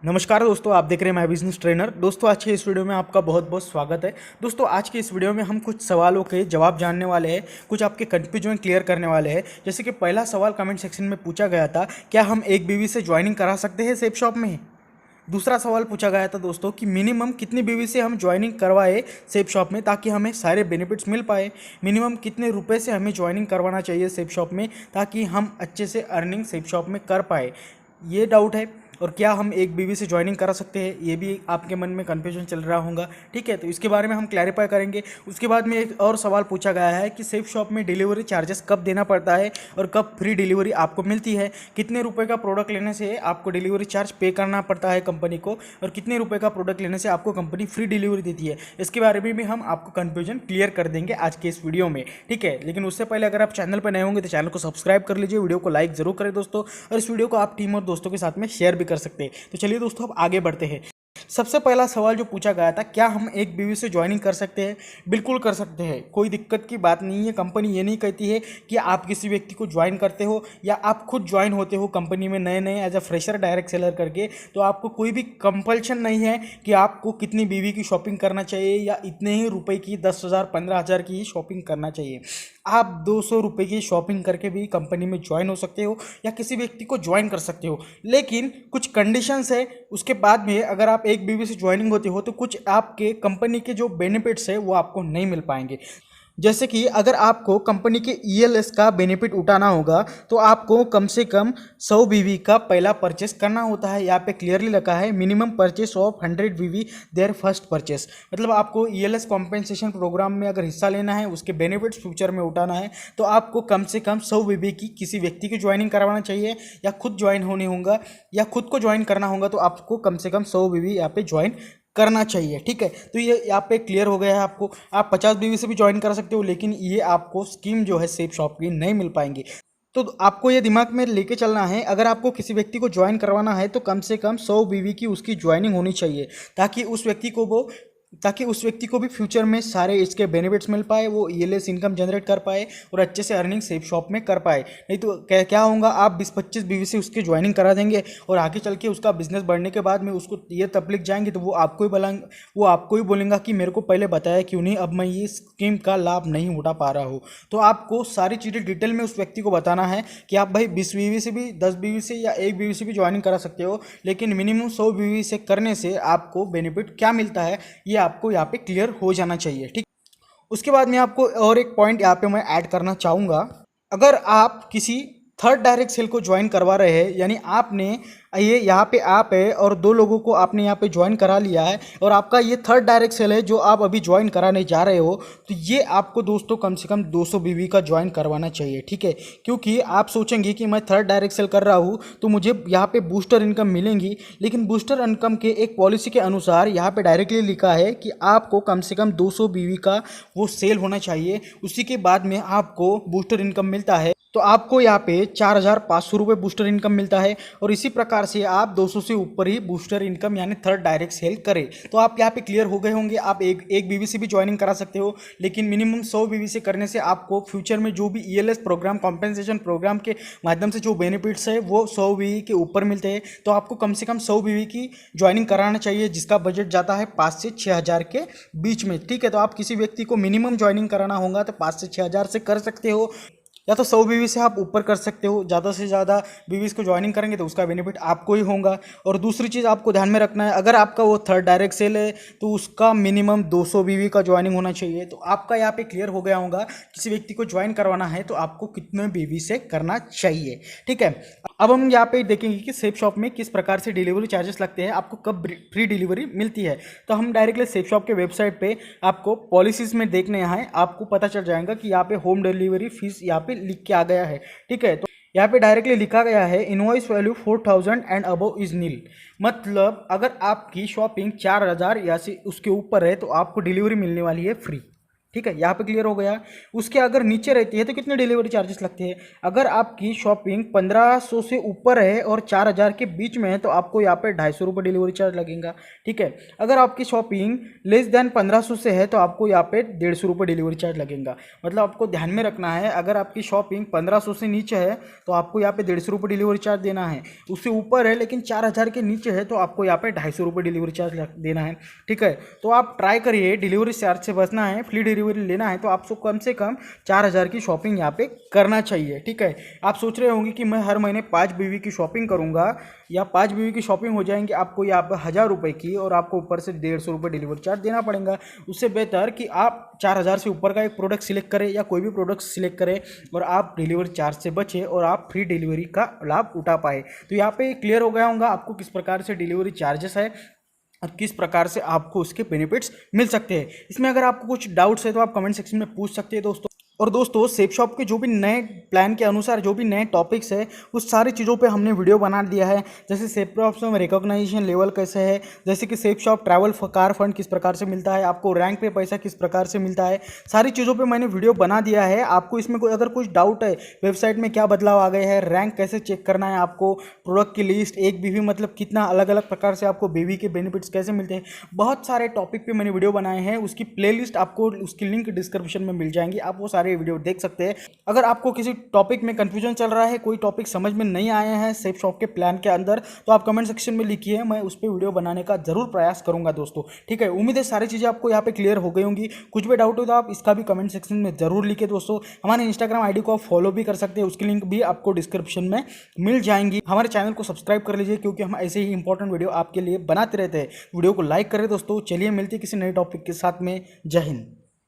नमस्कार दोस्तों, आप देख रहे हैं माय बिजनेस ट्रेनर। दोस्तों, आज के इस वीडियो में आपका बहुत बहुत स्वागत है। दोस्तों, आज के इस वीडियो में हम कुछ सवालों के जवाब जानने वाले हैं, कुछ आपके कन्फ्यूजन क्लियर करने वाले हैं। जैसे कि पहला सवाल कमेंट सेक्शन में पूछा गया था, क्या हम एक बीवी से ज्वाइनिंग करा सकते हैं सेफ शॉप में। दूसरा सवाल पूछा गया था दोस्तों कि मिनिमम कितनी बीवी से हम ज्वाइनिंग करवाए सेफ शॉप में ताकि हमें सारे बेनिफिट्स मिल पाए। मिनिमम कितने रुपए से हमें ज्वाइनिंग करवाना चाहिए सेफ शॉप में ताकि हम अच्छे से अर्निंग सेफ शॉप में कर पाए, ये डाउट है। और क्या हम एक बीवी से ज्वाइनिंग करा सकते हैं, ये भी आपके मन में कन्फ्यूजन चल रहा होगा। ठीक है, तो इसके बारे में हम क्लैरिफाई करेंगे। उसके बाद में एक और सवाल पूछा गया है कि सेफ शॉप में डिलीवरी चार्जेस कब देना पड़ता है और कब फ्री डिलीवरी आपको मिलती है। कितने रुपए का प्रोडक्ट लेने से आपको डिलीवरी चार्ज पे करना पड़ता है कंपनी को, और कितने रुपए का प्रोडक्ट लेने से आपको कंपनी फ्री डिलीवरी देती है। इसके बारे में भी हम आपको कन्फ्यूजन क्लियर कर देंगे आज के इस वीडियो में। ठीक है, लेकिन उससे पहले अगर आप चैनल पर नए होंगे तो चैनल को सब्सक्राइब कर लीजिए, वीडियो को लाइक जरूर करें दोस्तों, और इस वीडियो को आप टीम और दोस्तों के साथ में शेयर भी कर सकते हैं। तो चलिए दोस्तों, अब आगे बढ़ते हैं। सबसे पहला सवाल जो पूछा गया था, क्या हम एक बीवी से ज्वाइनिंग कर सकते हैं। बिल्कुल कर सकते हैं, कोई दिक्कत की बात नहीं है। कंपनी ये नहीं कहती है कि आप किसी व्यक्ति को ज्वाइन करते हो या आप खुद ज्वाइन होते हो कंपनी में नए नए as a fresher direct seller करके, तो आपको कोई भी कंपल्शन नहीं है कि आपको कितनी बीवी की शॉपिंग करना चाहिए या इतने ही रुपए की 10,000 15,000 की ही शॉपिंग करना चाहिए। आप 200 रुपये की शॉपिंग करके भी कंपनी में ज्वाइन हो सकते हो या किसी व्यक्ति को ज्वाइन कर सकते हो, लेकिन कुछ कंडीशंस है। उसके बाद में अगर आप एक बीवी से ज्वाइनिंग होती हो तो कुछ आपके कंपनी के जो बेनिफिट्स है वो आपको नहीं मिल पाएंगे। जैसे कि अगर आपको कंपनी के ईएलएस का बेनिफिट उठाना होगा तो आपको कम से कम 100 बीवी का पहला परचेस करना होता है। यहाँ पे क्लियरली लिखा है मिनिमम परचेस ऑफ 100 बीवी देयर फर्स्ट परचेस। मतलब आपको ईएलएस कॉम्पेंसेशन प्रोग्राम में अगर हिस्सा लेना है, उसके बेनिफिट्स फ्यूचर में उठाना है, तो आपको कम से कम 100 बीवी की किसी व्यक्ति की ज्वाइनिंग करवाना चाहिए या खुद ज्वाइन होने होगा या खुद को ज्वाइन करना होगा, तो आपको कम से कम 100 बीवी यहाँ पे ज्वाइन करना चाहिए। ठीक है, तो ये यहाँ पे क्लियर हो गया है आपको। आप 50 बीवी से भी ज्वाइन कर सकते हो, लेकिन ये आपको स्कीम जो है सेफ शॉप की नहीं मिल पाएंगी। तो आपको ये दिमाग में लेके चलना है, अगर आपको किसी व्यक्ति को ज्वाइन करवाना है तो कम से कम 100 बीवी की उसकी ज्वाइनिंग होनी चाहिए ताकि उस व्यक्ति को भी फ्यूचर में सारे इसके बेनिफिट्स मिल पाए, वो ईएलएस इनकम जनरेट कर पाए और अच्छे से अर्निंग सेफ शॉप में कर पाए। नहीं तो क्या होगा, आप 20-25 बीवी से उसकी ज्वाइनिंग करा देंगे और आगे चल के उसका बिजनेस बढ़ने के बाद में उसको ये तकलीफ जाएंगे तो वो आपको ही बोलेंगा कि मेरे को पहले बताया क्यों नहीं, अब मैं ये स्कीम का लाभ नहीं उठा पा रहा हूँ। तो आपको सारी चीज़ें डिटेल में उस व्यक्ति को बताना है कि आप भाई 20 बीवी से भी, 10 बीवी से या एक बीवी से भी ज्वाइनिंग करा सकते हो, लेकिन मिनिमम 100 बीवी से करने से आपको बेनिफिट क्या मिलता है ये आपको यहाँ पे क्लियर हो जाना चाहिए। ठीक, उसके बाद में आपको और एक पॉइंट यहाँ पे मैं ऐड करना चाहूँगा। अगर आप किसी थर्ड डायरेक्ट सेल को ज्वाइन करवा रहे हैं, यानी आपने ये यहाँ पे आप है और 2 लोगों को आपने यहाँ पे ज्वाइन करा लिया है और आपका ये थर्ड डायरेक्ट सेल है जो आप अभी ज्वाइन कराने जा रहे हो, तो ये आपको दोस्तों कम से कम 200 बीवी का ज्वाइन करवाना चाहिए। ठीक है, क्योंकि आप सोचेंगे कि मैं थर्ड डायरेक्ट सेल कर रहा हूँ तो मुझे यहाँ पे बूस्टर इनकम मिलेंगी, लेकिन बूस्टर इनकम के एक पॉलिसी के अनुसार यहाँ पे डायरेक्टली लिखा है कि आपको कम से कम 200 बीवी का वो सेल होना चाहिए, उसी के बाद में आपको बूस्टर इनकम मिलता है। तो आपको यहाँ पे 4,500 रुपये बूस्टर इनकम मिलता है और इसी प्रकार से आप 200 से ऊपर ही बूस्टर इनकम यानी थर्ड डायरेक्ट सेल करें। तो आप यहाँ पे क्लियर हो गए होंगे। आप एक बीवी से भी ज्वाइनिंग करा सकते हो, लेकिन मिनिमम 100 बीवी से करने से आपको फ्यूचर में जो भी ईएलएस प्रोग्राम, कॉम्पेंसेशन प्रोग्राम के माध्यम से जो बेनिफिट्स है वो 100 बीवी के ऊपर मिलते हैं। तो आपको कम से कम 100 बीवी की ज्वाइनिंग कराना चाहिए, जिसका बजट जाता है 5 से 6,000 के बीच में। ठीक है, तो आप किसी व्यक्ति को मिनिमम ज्वाइनिंग कराना होगा तो 5 से 6,000 से कर सकते हो, या तो 100 बीवी से आप ऊपर कर सकते हो। ज़्यादा से ज़्यादा बीवीज को ज्वाइनिंग करेंगे तो उसका बेनिफिट आपको ही होगा। और दूसरी चीज़ आपको ध्यान में रखना है, अगर आपका वो थर्ड डायरेक्ट सेल है तो उसका मिनिमम 200 बीवी का ज्वाइनिंग होना चाहिए। तो आपका यहाँ पे क्लियर हो गया होगा, किसी व्यक्ति को ज्वाइन करवाना है तो आपको कितने बीवी से करना चाहिए। ठीक है, अब हम यहाँ पे देखेंगे कि सेफ शॉप में किस प्रकार से डिलीवरी चार्जेस लगते हैं, आपको कब फ्री डिलीवरी मिलती है। तो हम डायरेक्टली सेफ शॉप के वेबसाइट पे आपको पॉलिसीज में देखने यहाँ है, आपको पता चल जाएगा कि यहाँ पे होम डिलीवरी फीस यहाँ पे लिख के आ गया है। ठीक है, तो यहाँ पे डायरेक्टली लिखा गया है invoice value 4,000 and above is nil. मतलब अगर आपकी शॉपिंग 4,000 या से उसके ऊपर है तो आपको डिलीवरी मिलने वाली है फ्री। ठीक है, यहाँ पे क्लियर हो गया। उसके अगर नीचे रहती है तो कितने डिलीवरी चार्जेस लगते हैं? अगर आपकी शॉपिंग 1500 से ऊपर है और 4000 के बीच में है तो आपको यहाँ पे 250 रुपये डिलीवरी चार्ज लगेगा। ठीक है, अगर आपकी शॉपिंग लेस देन 1500 से है तो आपको यहाँ पे 150 रुपये डिलीवरी चार्ज लगेगा। मतलब आपको ध्यान में रखना है, अगर आपकी शॉपिंग 1500 से नीचे है तो आपको यहाँ पे 150 रुपये डिलीवरी चार्ज देना है। उससे ऊपर है लेकिन 4000 के नीचे है तो आपको यहाँ पे 250 रुपये डिलीवरी चार्ज देना है। ठीक है, तो आप ट्राई करिए, डिलीवरी चार्ज से बचना है, फ्री डिलीवरी लेना है तो आपको कम से कम 4000 की शॉपिंग यहाँ पे करना चाहिए। ठीक है, आप सोच रहे होंगे कि मैं हर महीने 5 बीवी की शॉपिंग करूँगा या 5 बीवी की शॉपिंग हो जाएंगी, आपको यहाँ पर 1000 रुपये की और आपको ऊपर से 150 रुपये डिलीवरी चार्ज देना पड़ेगा। उससे बेहतर कि आप 4000 से ऊपर का एक प्रोडक्ट सिलेक्ट करें या कोई भी प्रोडक्ट सिलेक्ट करें और आप डिलीवरी चार्ज से बचें और आप फ्री डिलीवरी का लाभ उठा पाए। तो यहाँ पे क्लियर हो गया होगा आपको किस प्रकार से डिलीवरी चार्जेस है और किस प्रकार से आपको उसके बेनिफिट्स मिल सकते हैं। इसमें अगर आपको कुछ डाउट्स है तो आप कमेंट सेक्शन में पूछ सकते हैं दोस्तों। और दोस्तों सेफ शॉप के जो भी नए प्लान के अनुसार जो भी नए टॉपिक्स है उस सारी चीज़ों पे हमने वीडियो बना दिया है। जैसे सेफ शॉप में रिकॉग्नाइजेशन लेवल कैसे है, जैसे कि safe shop travel car fund किस प्रकार से मिलता है, आपको रैंक पे पैसा किस प्रकार से मिलता है, सारी चीज़ों पे मैंने वीडियो बना दिया है। आपको इसमें कोई अगर कुछ डाउट है, वेबसाइट में क्या बदलाव आ गए हैं, रैंक कैसे चेक करना है, आपको प्रोडक्ट की लिस्ट, एक बीवी मतलब कितना अलग अलग प्रकार से आपको बीवी के बेनिफिट्स कैसे मिलते हैं, बहुत सारे टॉपिक पे मैंने वीडियो बनाए हैं। उसकी प्लेलिस्ट आपको उसकी लिंक डिस्क्रिप्शन में मिल जाएंगी, आप वो सारे वीडियो देख सकते हैं। अगर आपको किसी टॉपिक में कंफ्यूजन चल रहा है, कोई टॉपिक समझ में नहीं आया है सेफ शॉप के प्लान के अंदर, तो आप कमेंट सेक्शन में लिखिए, मैं उस पर वीडियो बनाने का जरूर प्रयास करूंगा दोस्तों। ठीक है, उम्मीद है सारी चीज़ें आपको यहाँ पे क्लियर हो गई होंगी। कुछ भी डाउट हो तो आप इसका भी कमेंट सेक्शन में जरूर लिखिए दोस्तों। हमारे इंस्टाग्राम आईडी को आप फॉलो भी कर सकते हैं, उसकी लिंक भी आपको डिस्क्रिप्शन में मिल जाएंगी। हमारे चैनल को सब्सक्राइब कर लीजिए क्योंकि हम ऐसे ही इंपॉर्टेंट वीडियो आपके लिए बनाते रहते हैं। वीडियो को लाइक करें दोस्तों। चलिए मिलते हैं किसी नए टॉपिक के साथ में। जय हिंद।